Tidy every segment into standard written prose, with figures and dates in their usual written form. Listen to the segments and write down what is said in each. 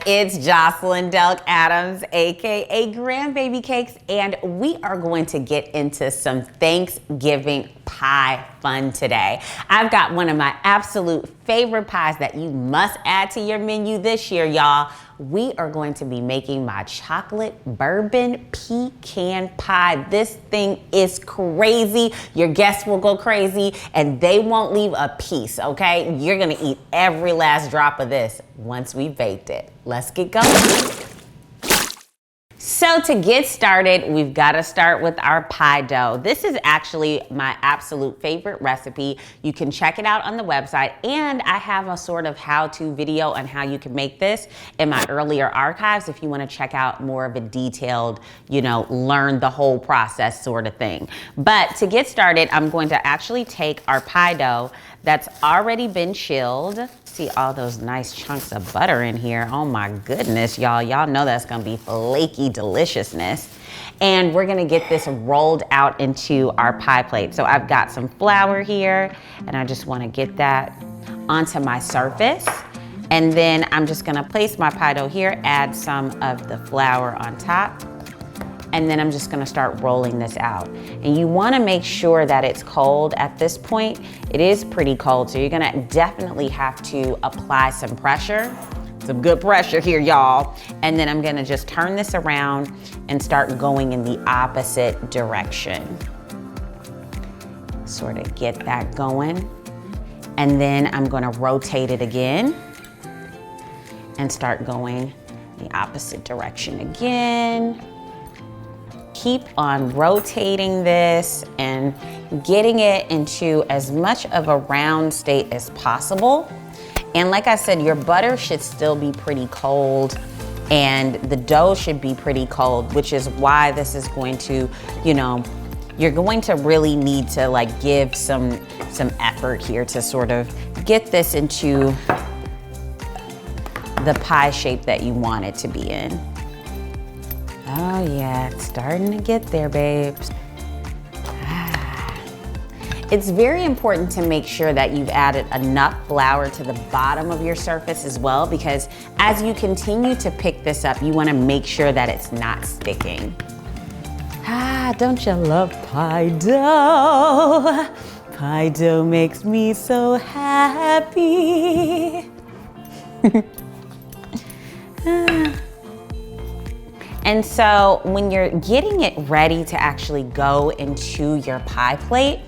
It's Jocelyn Delk Adams, aka Grandbaby Cakes, and we are going to get into some Thanksgiving pie fun today. I've got one of my absolute favorite pies that you must add to your menu this year, y'all. We are going to be making my chocolate bourbon pecan pie. This thing is crazy. Your guests will go crazy and they won't leave a piece, okay? You're gonna eat every last drop of this once we baked it. Let's get going. So to get started, we've got to start with our pie dough. This is actually my absolute favorite recipe. You can check it out on the website, and I have a sort of how-to video on how you can make this in my earlier archives if you want to check out more of a detailed, learn the whole process sort of thing. But to get started, I'm going to actually take our pie dough that's already been chilled. See all those nice chunks of butter in here. Oh my goodness, y'all. Y'all know that's gonna be flaky deliciousness. And we're gonna get this rolled out into our pie plate. So I've got some flour here, and I just wanna get that onto my surface. And then I'm just gonna place my pie dough here, add some of the flour on top, and then I'm just gonna start rolling this out. And you wanna make sure that it's cold at this point. It is pretty cold, so you're gonna definitely have to apply some pressure. Some good pressure here, y'all. And then I'm gonna just turn this around and start going in the opposite direction. Sort of get that going. And then I'm gonna rotate it again and start going the opposite direction again. Keep on rotating this and getting it into as much of a round state as possible. And like I said, your butter should still be pretty cold and the dough should be pretty cold, which is why this is going to, you're going to really need to give some effort here to sort of get this into the pie shape that you want it to be in. Oh yeah, it's starting to get there, babes. It's very important to make sure that you've added enough flour to the bottom of your surface as well, because as you continue to pick this up, you wanna make sure that it's not sticking. Don't you love pie dough? Pie dough makes me so happy. And so when you're getting it ready to actually go into your pie plate,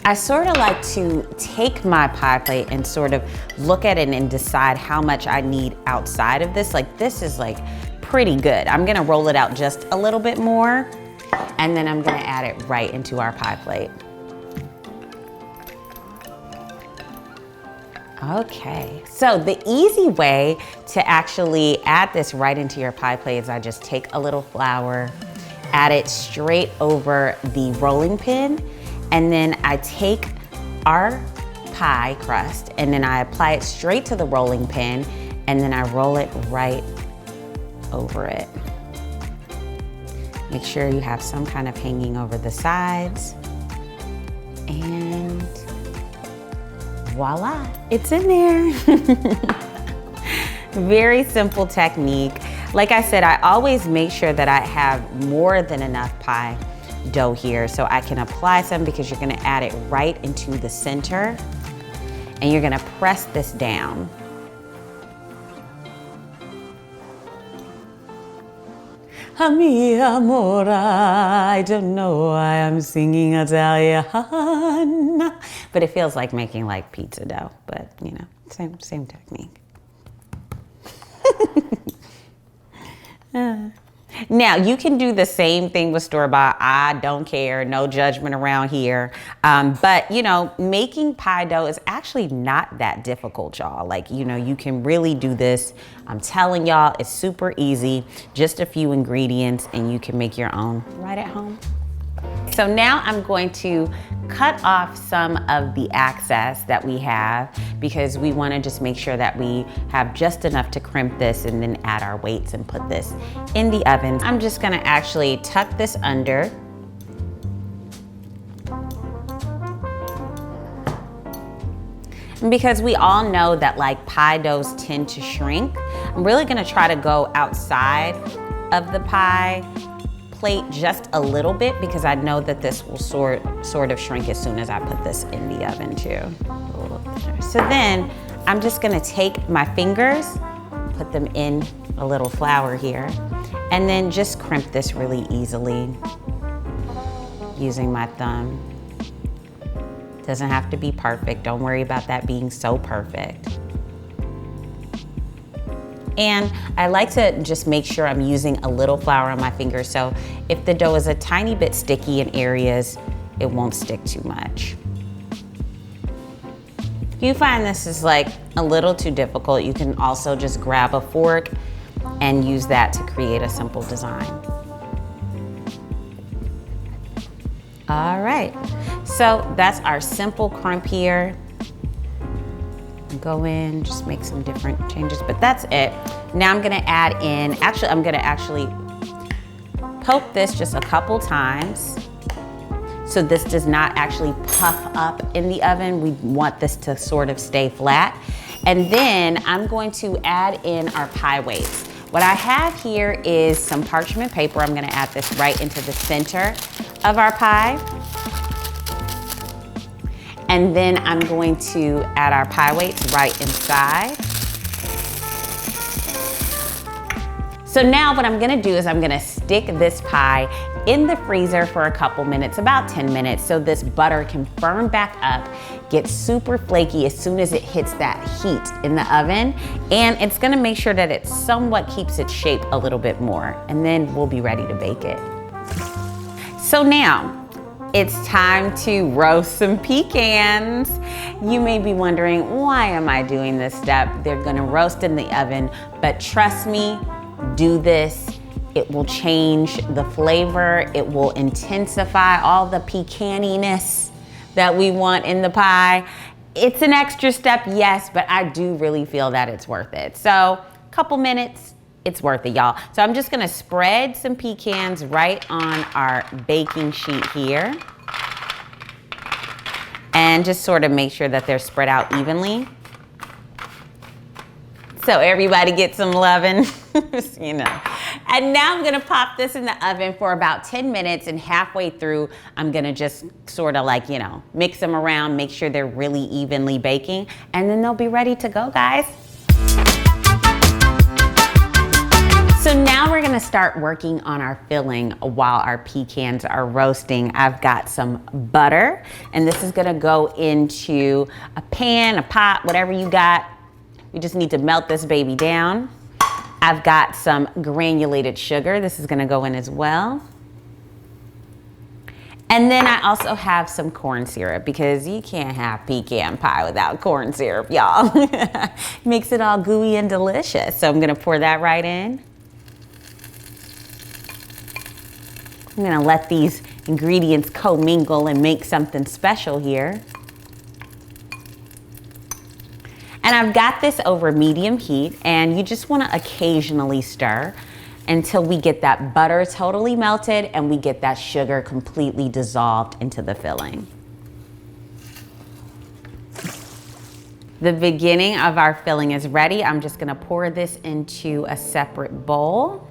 I sort of like to take my pie plate and sort of look at it and decide how much I need outside of this. This is pretty good. I'm gonna roll it out just a little bit more, and then I'm gonna add it right into our pie plate. Okay, so the easy way to actually add this right into your pie plate is I just take a little flour, add it straight over the rolling pin, and then I take our pie crust and then I apply it straight to the rolling pin, and then I roll it right over it. Make sure you have some kind of hanging over the sides, and voila, it's in there. Very simple technique. Like I said, I always make sure that I have more than enough pie dough here so I can apply some, because you're gonna add it right into the center and you're gonna press this down. Mi amor, I don't know why I'm singing Italian, but it feels like making pizza dough, but same technique. Now you can do the same thing with store-bought. I don't care, no judgment around here. But making pie dough is actually not that difficult, y'all. You can really do this. I'm telling y'all, it's super easy. Just a few ingredients and you can make your own right at home. So now I'm going to cut off some of the excess that we have, because we want to just make sure that we have just enough to crimp this and then add our weights and put this in the oven. I'm just going to actually tuck this under. Because we all know that pie doughs tend to shrink. I'm really gonna try to go outside of the pie plate just a little bit because I know that this will sort of shrink as soon as I put this in the oven too. So then I'm just gonna take my fingers, put them in a little flour here, and then just crimp this really easily using my thumb. Doesn't have to be perfect. Don't worry about that being so perfect. And I like to just make sure I'm using a little flour on my fingers, so if the dough is a tiny bit sticky in areas, it won't stick too much. If you find this is like a little too difficult, you can also just grab a fork and use that to create a simple design. All right, so that's our simple crimp here. Go in, just make some different changes, but that's it. Now I'm gonna add in, I'm gonna poke this just a couple times so this does not actually puff up in the oven. We want this to sort of stay flat. And then I'm going to add in our pie weights. What I have here is some parchment paper. I'm gonna add this right into the center of our pie. And then I'm going to add our pie weights right inside. So now what I'm gonna do is I'm gonna stick this pie in the freezer for a couple minutes, about 10 minutes, so this butter can firm back up, get super flaky as soon as it hits that heat in the oven. And it's gonna make sure that it somewhat keeps its shape a little bit more. And then we'll be ready to bake it. So now, it's time to roast some pecans. You may be wondering, why am I doing this step? They're gonna roast in the oven, but trust me, do this. It will change the flavor. It will intensify all the pecaniness that we want in the pie. It's an extra step, yes, but I do really feel that it's worth it. So, a couple minutes, it's worth it, y'all. So I'm just gonna spread some pecans right on our baking sheet here. And just sort of make sure that they're spread out evenly. So everybody gets some loving, you know. And now I'm gonna pop this in the oven for about 10 minutes, and halfway through, I'm gonna just sort of like, you know, mix them around, make sure they're really evenly baking, and then they'll be ready to go, guys. So now we're gonna start working on our filling while our pecans are roasting. I've got some butter, and this is gonna go into a pan, a pot, whatever you got. You just need to melt this baby down. I've got some granulated sugar. This is gonna go in as well. And then I also have some corn syrup because you can't have pecan pie without corn syrup, y'all. Makes it all gooey and delicious. So I'm gonna pour that right in. I'm gonna let these ingredients commingle and make something special here. And I've got this over medium heat, and you just wanna occasionally stir until we get that butter totally melted and we get that sugar completely dissolved into the filling. The beginning of our filling is ready. I'm just gonna pour this into a separate bowl.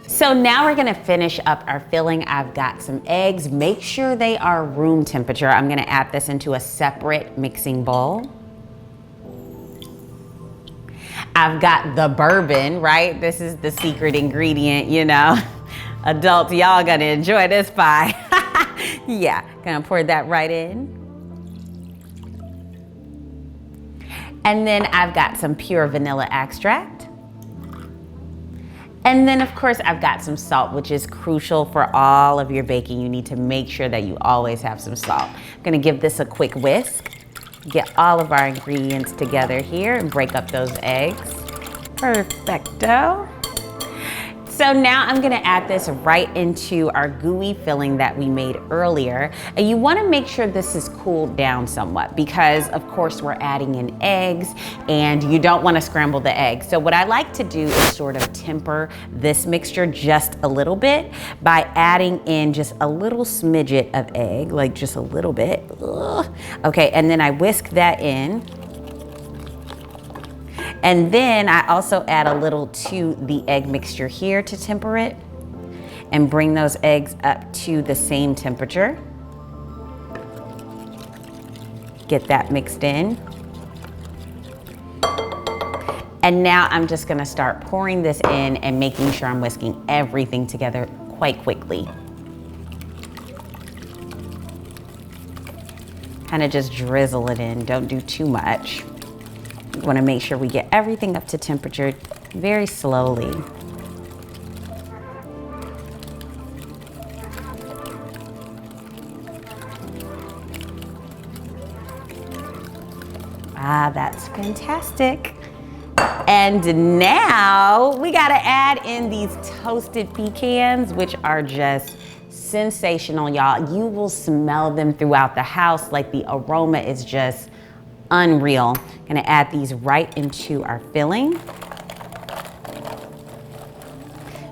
So now we're gonna finish up our filling. I've got some eggs. Make sure they are room temperature. I'm gonna add this into a separate mixing bowl. I've got the bourbon, right? This is the secret ingredient, you know. Adults, y'all gonna enjoy this pie. Yeah, gonna pour that right in. And then I've got some pure vanilla extract. And then of course I've got some salt, which is crucial for all of your baking. You need to make sure that you always have some salt. I'm gonna give this a quick whisk, get all of our ingredients together here and break up those eggs. Perfecto. So now I'm gonna add this right into our gooey filling that we made earlier. And you wanna make sure this is cooled down somewhat because of course we're adding in eggs and you don't wanna scramble the eggs. So what I like to do is sort of temper this mixture just a little bit by adding in just a little smidget of egg, like just a little bit. Ugh. Okay, and then I whisk that in. And then I also add a little to the egg mixture here to temper it and bring those eggs up to the same temperature. Get that mixed in. And now I'm just gonna start pouring this in and making sure I'm whisking everything together quite quickly. Kind of just drizzle it in, don't do too much. We wanna make sure we get everything up to temperature very slowly. Ah, that's fantastic. And now we gotta add in these toasted pecans, which are just sensational, y'all. You will smell them throughout the house. Like, the aroma is just unreal. Gonna add these right into our filling.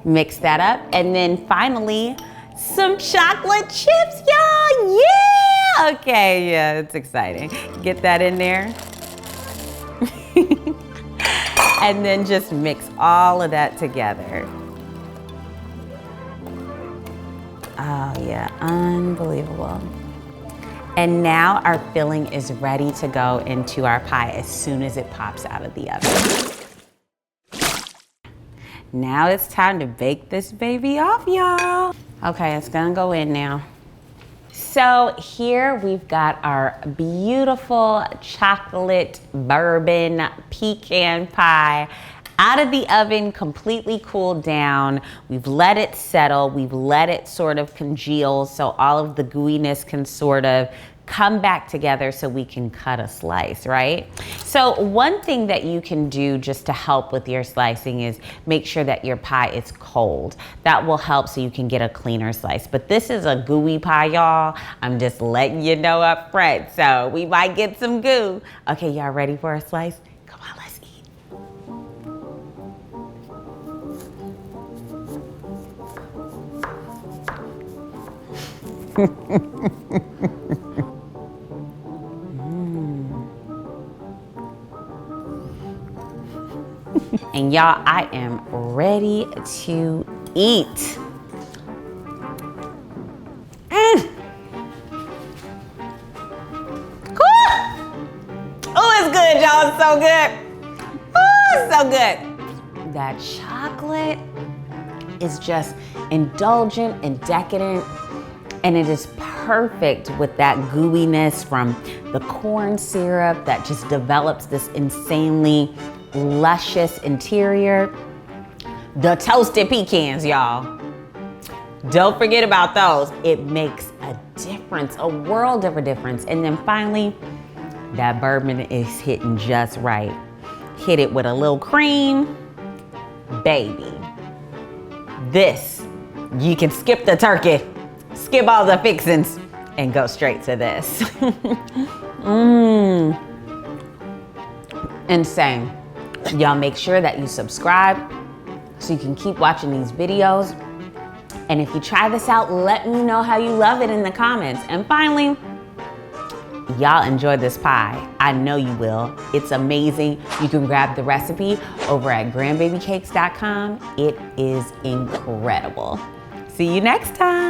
Mix that up. And then finally, some chocolate chips, y'all. Yeah! Okay, yeah, it's exciting. Get that in there. And then just mix all of that together. Oh yeah, unbelievable. And now our filling is ready to go into our pie as soon as it pops out of the oven. Now it's time to bake this baby off, y'all. Okay, it's gonna go in now. So here we've got our beautiful chocolate bourbon pecan pie out of the oven, completely cooled down. We've let it settle. We've let it sort of congeal so all of the gooiness can sort of come back together so we can cut a slice, right? So one thing that you can do just to help with your slicing is make sure that your pie is cold. That will help so you can get a cleaner slice. But this is a gooey pie, y'all. I'm just letting you know up front. So we might get some goo. Okay, y'all ready for a slice? Come on, let's eat. And y'all, I am ready to eat. Oh, it's good, y'all. It's so good. Oh, it's so good. That chocolate is just indulgent and decadent, and it is perfect with that gooiness from the corn syrup that just develops this insanely luscious interior. The toasted pecans, y'all. Don't forget about those. It makes a difference, a world of a difference. And then finally, that bourbon is hitting just right. Hit it with a little cream. Baby, this, you can skip the turkey, skip all the fixings, and go straight to this. Insane. Y'all make sure that you subscribe so you can keep watching these videos. And if you try this out, let me know how you love it in the comments. And finally, y'all enjoy this pie. I know you will. It's amazing. You can grab the recipe over at grandbabycakes.com. It is incredible. See you next time.